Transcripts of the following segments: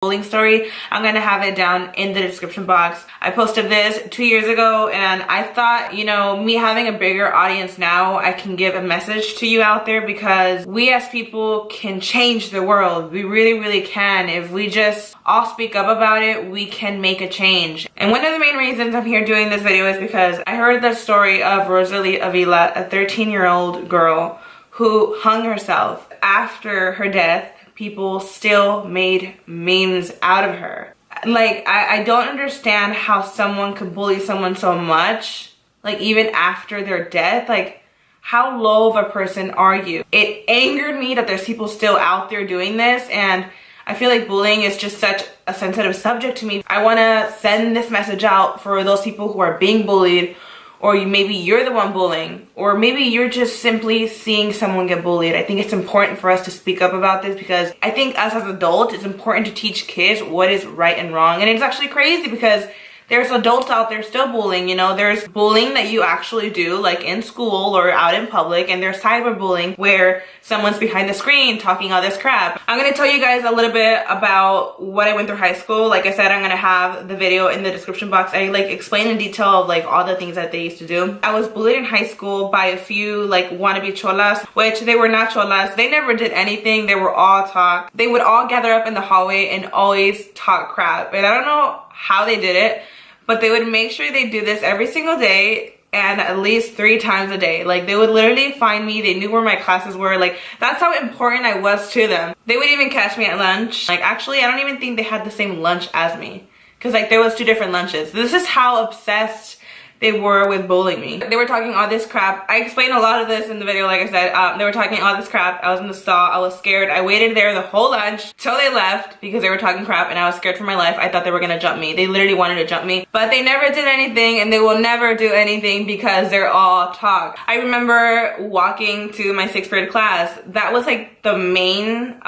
bullying story. I'm gonna have it down in the description box. I posted this 2 years ago and I thought, you know, me having a bigger audience now, I can give a message to you out there, because we as people can change the world. We really can. If we just all speak up about it, we can make a change. And one of the main reasons I'm here doing this video is because I heard the story of Rosalie Avila, a 13-year-old girl who hung herself. After her death, people still made memes out of her. Like, I don't understand how someone could bully someone so much, like even after their death. Like, how low of a person are you? It angered me that there's people still out there doing this, and I feel like bullying is just such a sensitive subject to me. I want to send this message out for those people who are being bullied, or maybe you're the one bullying, or maybe you're just simply seeing someone get bullied. I think it's important for us to speak up about this, because I think us as adults, it's important to teach kids what is right and wrong. And it's actually crazy because there's adults out there still bullying, you know. There's bullying that you actually do, like in school or out in public, and there's cyberbullying where someone's behind the screen talking all this crap. I'm gonna tell you guys a little bit about what I went through high school. Like I said, I'm gonna have the video in the description box. I like explain in detail of like all the things that they used to do. I was bullied in high school by a few like wannabe cholas, which they were not cholas. They never did anything. They were all talk. They would all gather up in the hallway and always talk crap. And I don't know how they did it, but they would make sure they do this every single day and at least 3 times a day. Like, they would literally find me. They knew where my classes were. Like, that's how important I was to them. They would even catch me at lunch. Like, actually, I don't even think they had the same lunch as me, because like there was 2 different lunches. This is how obsessed they were with bullying me. They were talking all this crap. I explained a lot of this in the video, like I said. They were talking all this crap. I was in the stall. I was scared. I waited there the whole lunch till they left because they were talking crap, and I was scared for my life. I thought they were gonna jump me. They literally wanted to jump me, but they never did anything, and they will never do anything because they're all talk. I remember walking to my 6th grade class. That was like the main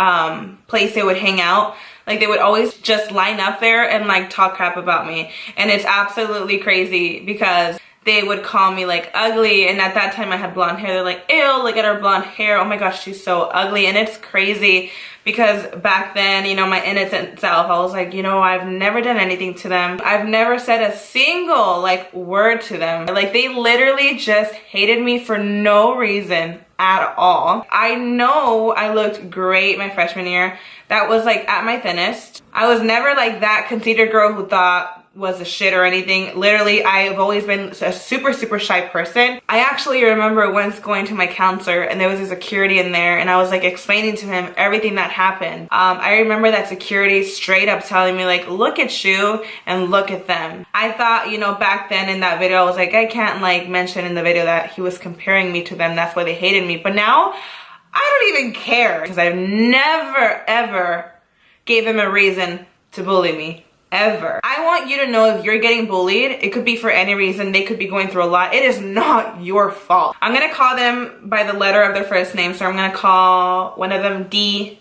place they would hang out. Like, they would always just line up there and like talk crap about me. And it's absolutely crazy because they would call me like ugly, and at that time I had blonde hair. They're like, ew, look at her blonde hair, oh my gosh, she's so ugly. And it's crazy because back then, you know, my innocent self, I was like, you know, I've never done anything to them. I've never said a single like word to them. Like, they literally just hated me for no reason at all. I know I looked great my freshman year. That was like at my thinnest. I was never like that conceited girl who thought was a shit or anything. Literally, I've always been a super shy person. I actually remember once going to my counselor, and there was a security in there, and I was like explaining to him everything that happened. I remember that security straight up telling me like, look at you and look at them. I thought, you know, back then in that video, I was like, I can't like mention in the video that he was comparing me to them, that's why they hated me. But now I don't even care, because I've never ever gave him a reason to bully me. Ever. I want you to know, if you're getting bullied, it could be for any reason. They could be going through a lot. It is not your fault. I'm gonna call them by the letter of their first name. So I'm gonna call one of them D,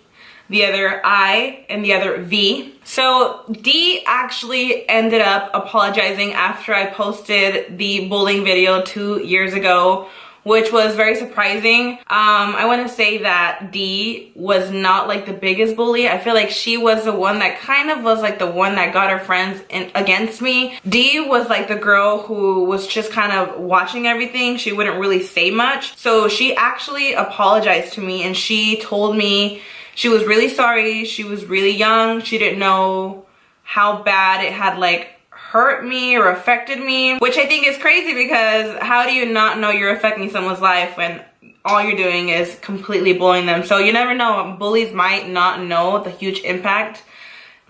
the other I, and the other V. So D actually ended up apologizing after I posted the bullying video 2 years ago, which was very surprising. I want to say that D was not like the biggest bully. I feel like she was the one that kind of was like the one that got her friends against me. D was like the girl who was just kind of watching everything. She wouldn't really say much. So she actually apologized to me, and she told me she was really sorry. She was really young. She didn't know how bad it had like hurt me or affected me, which I think is crazy, because how do you not know you're affecting someone's life when all you're doing is completely bullying them? So you never know. Bullies might not know the huge impact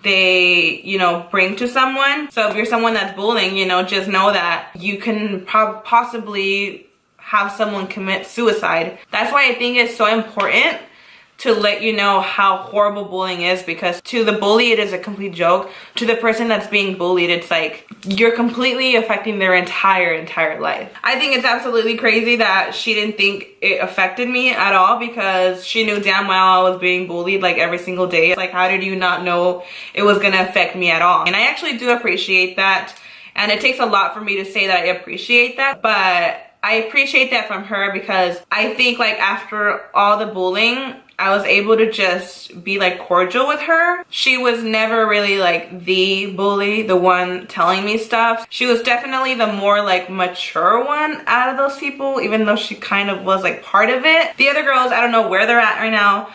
they, you know, bring to someone. So if you're someone that's bullying, you know, just know that you can possibly have someone commit suicide. That's why I think it's so important to let you know how horrible bullying is, because to the bully it is a complete joke. To the person that's being bullied, it's like you're completely affecting their entire life. I think it's absolutely crazy that she didn't think it affected me at all, because she knew damn well I was being bullied like every single day. It's like, how did you not know it was gonna affect me at all? And I actually do appreciate that, and it takes a lot for me to say that I appreciate that, but I appreciate that from her, because I think like after all the bullying, I was able to just be like cordial with her. She was never really like the bully, the one telling me stuff. She was definitely the more like mature one out of those people, even though she kind of was like part of it. The other girls, I don't know where they're at right now.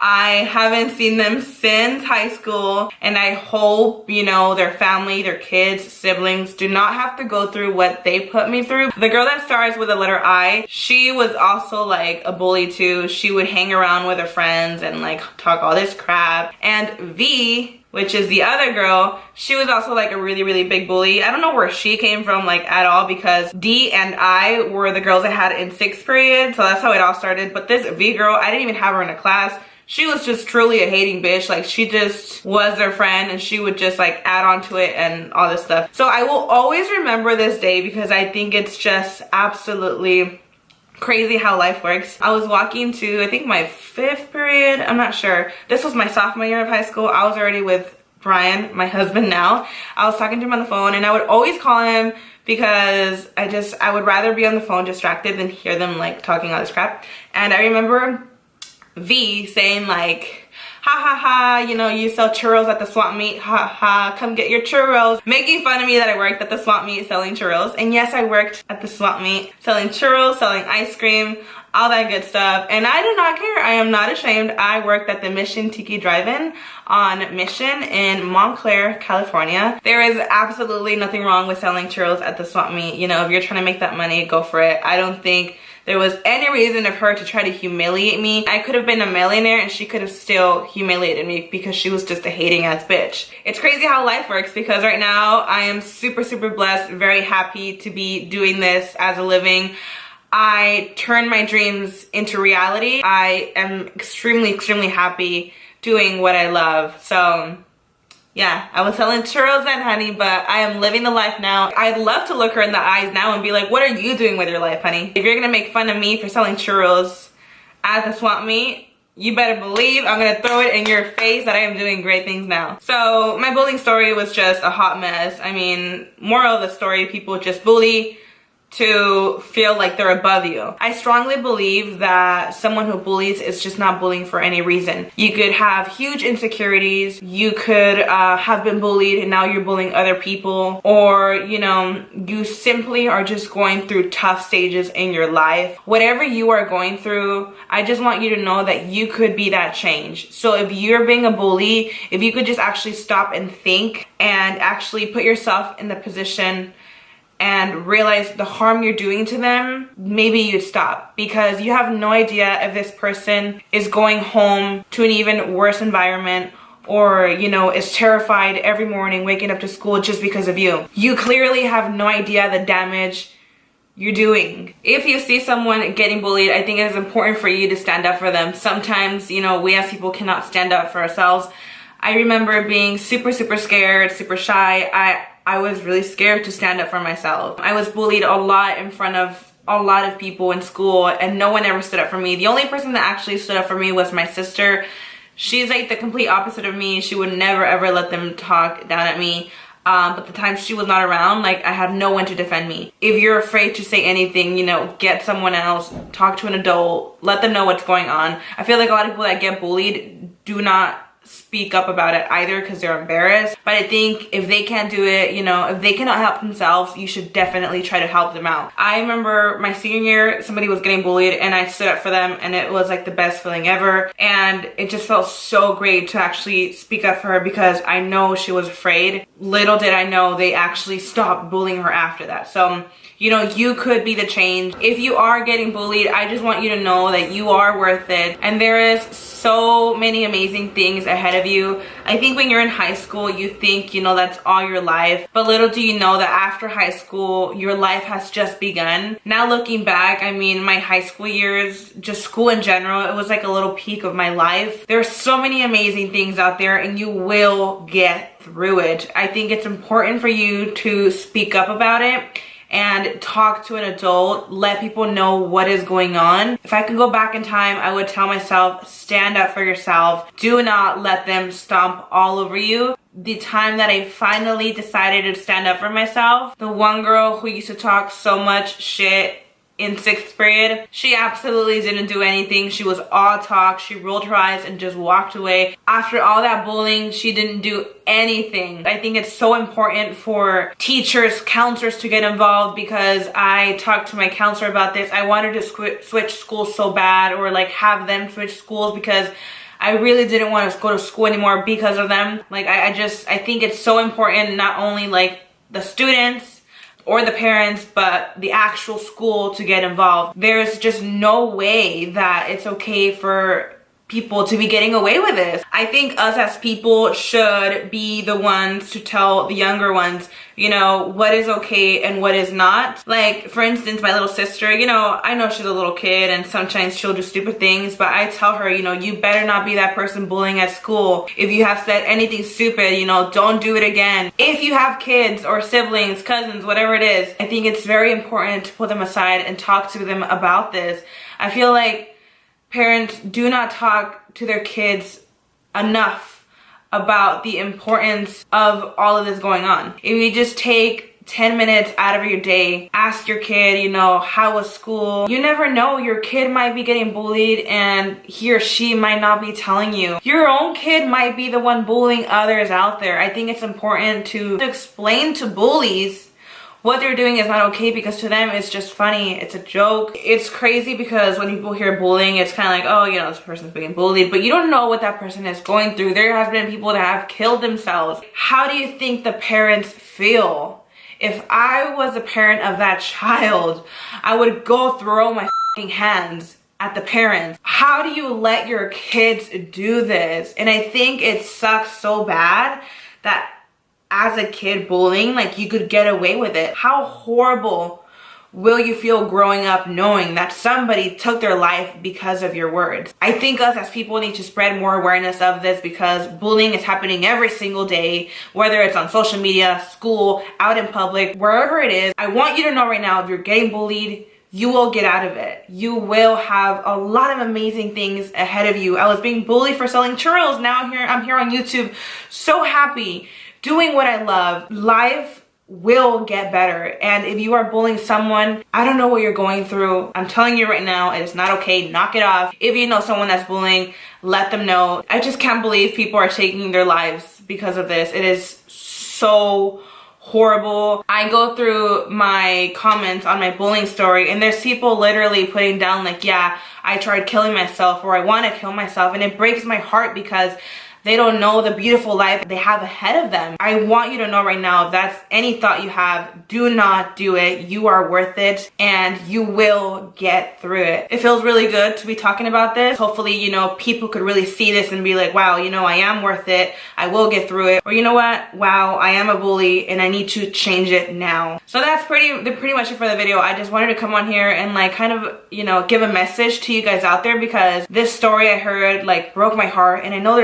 I haven't seen them since high school, and I hope, you know, their family, their kids, siblings do not have to go through what they put me through. The girl that starts with the letter I, she was also like a bully too. She would hang around with her friends and like talk all this crap. And V, which is the other girl, she was also like a really big bully. I don't know where she came from like at all, because D and I were the girls I had in 6th period, so that's how it all started. But this V girl, I didn't even have her in a class. She was just truly a hating bitch. Like, she just was their friend, and she would just like add on to it and all this stuff. So I will always remember this day, because I think it's just absolutely crazy how life works. I was walking to, I think, my 5th period. I'm not sure. This was my sophomore year of high school. I was already with Brian, my husband now. I was talking to him on the phone, and I would always call him because I would rather be on the phone distracted than hear them like talking all this crap. And I remember V saying like, ha ha ha, you know, you sell churros at the swap meet, ha ha, come get your churros. Making fun of me that I worked at the swap meet selling churros. And yes, I worked at the swap meet selling churros, selling ice cream, all that good stuff. And I do not care. I am not ashamed. I worked at the Mission Tiki Drive-In on Mission in Montclair, California. There is absolutely nothing wrong with selling churros at the swap meet. You know, if you're trying to make that money, go for it. I don't think there was any reason of her to try to humiliate me. I could have been a millionaire and she could have still humiliated me because she was just a hating ass bitch. It's crazy how life works, because right now I am super blessed, very happy to be doing this as a living. I turn my dreams into reality. I am extremely happy doing what I love. So yeah, I was selling churros and honey, but I am living the life now. I'd love to look her in the eyes now and be like, what are you doing with your life, honey? If you're gonna make fun of me for selling churros at the swap meet, you better believe I'm gonna throw it in your face that I am doing great things now. So my bullying story was just a hot mess. I mean, moral of the story, people just bully to feel like they're above you. I strongly believe that someone who bullies is just not bullying for any reason. You could have huge insecurities, you could have been bullied and now you're bullying other people, or you know, you simply are just going through tough stages in your life. Whatever you are going through, I just want you to know that you could be that change. So if you're being a bully, if you could just actually stop and think and actually put yourself in the position and realize the harm you're doing to them, maybe you'd stop, because you have no idea if this person is going home to an even worse environment, or you know, is terrified every morning waking up to school just because of you. You clearly have no idea the damage you're doing. If you see someone getting bullied, I think it is important for you to stand up for them. Sometimes, you know, we as people cannot stand up for ourselves. I remember being super scared, super shy. I was really scared to stand up for myself. I was bullied a lot in front of a lot of people in school, and no one ever stood up for me. The only person that actually stood up for me was my sister. She's like the complete opposite of me. She would never ever let them talk down at me. But the times she was not around, like, I had no one to defend me. If you're afraid to say anything, you know, get someone else, talk to an adult, let them know what's going on. I feel like a lot of people that get bullied do not speak up about it either because they're embarrassed. But I think if they can't do it, you know, if they cannot help themselves, you should definitely try to help them out. I remember my senior year, somebody was getting bullied and I stood up for them, and it was like the best feeling ever. And it just felt so great to actually speak up for her, because I know she was afraid. Little did I know they actually stopped bullying her after that. So, you know, you could be the change. If you are getting bullied, I just want you to know that you are worth it, and there is so many amazing things ahead of you. I think when you're in high school, you think, you know, that's all your life, but little do you know that after high school, your life has just begun. Now looking back, I mean, my high school years, just school in general, it was like a little peak of my life. There are so many amazing things out there, and you will get through it. I think it's important for you to speak up about it and talk to an adult, let people know what is going on. If I could go back in time, I would tell myself, stand up for yourself. Do not let them stomp all over you. The time that I finally decided to stand up for myself, the one girl who used to talk so much shit in 6th grade. She absolutely didn't do anything. She was all talk. She rolled her eyes and just walked away. After all that bullying, she didn't do anything. I think it's so important for teachers, counselors to get involved, because I talked to my counselor about this. I wanted to switch schools so bad, or like have them switch schools, because I really didn't want to go to school anymore because of them. Like I think it's so important, not only like the students or the parents, but the actual school to get involved. There's just no way that it's okay for people to be getting away with this. I think us as people should be the ones to tell the younger ones, you know, what is okay and what is not. Like, for instance, my little sister, you know, I know she's a little kid and sometimes she'll do stupid things, but I tell her, you know, you better not be that person bullying at school. If you have said anything stupid, you know, don't do it again. If you have kids or siblings, cousins, whatever it is, I think it's very important to put them aside and talk to them about this. I feel like parents do not talk to their kids enough about the importance of all of this going on. If you just take 10 minutes out of your day, ask your kid, you know, how was school? You never know, your kid might be getting bullied and he or she might not be telling you. Your own kid might be the one bullying others out there. I think it's important to explain to bullies what they're doing is not okay, because to them it's just funny, it's a joke. It's crazy because when people hear bullying, it's kind of like, oh, you know, this person's being bullied, but you don't know what that person is going through. There have been people that have killed themselves. How do you think the parents feel? If I was a parent of that child, I would go throw my fucking hands at the parents. How do you let your kids do this? And I think it sucks so bad that as a kid bullying, like, you could get away with it. How horrible will you feel growing up knowing that somebody took their life because of your words? I think us as people need to spread more awareness of this, because bullying is happening every single day, whether it's on social media, school, out in public, wherever it is. I want you to know right now, if you're getting bullied, you will get out of it. You will have a lot of amazing things ahead of you. I was being bullied for selling churros. Now I'm here on YouTube, so happy, doing what I love. Life will get better. And if you are bullying someone, I don't know what you're going through. I'm telling you right now, it is not okay. Knock it off. If you know someone that's bullying, let them know. I just can't believe people are taking their lives because of this. It is so horrible. I go through my comments on my bullying story and there's people literally putting down like, yeah, I tried killing myself, or I want to kill myself. And it breaks my heart because they don't know the beautiful life they have ahead of them. I want you to know right now, if that's any thought you have, do not do it. You are worth it and you will get through it. It feels really good to be talking about this. Hopefully, you know, people could really see this and be like, wow, you know, I am worth it. I will get through it. Or you know what? Wow, I am a bully and I need to change it now. So that's pretty much it for the video. I just wanted to come on here and like kind of, you know, give a message to you guys out there, because this story I heard like broke my heart, and I know there's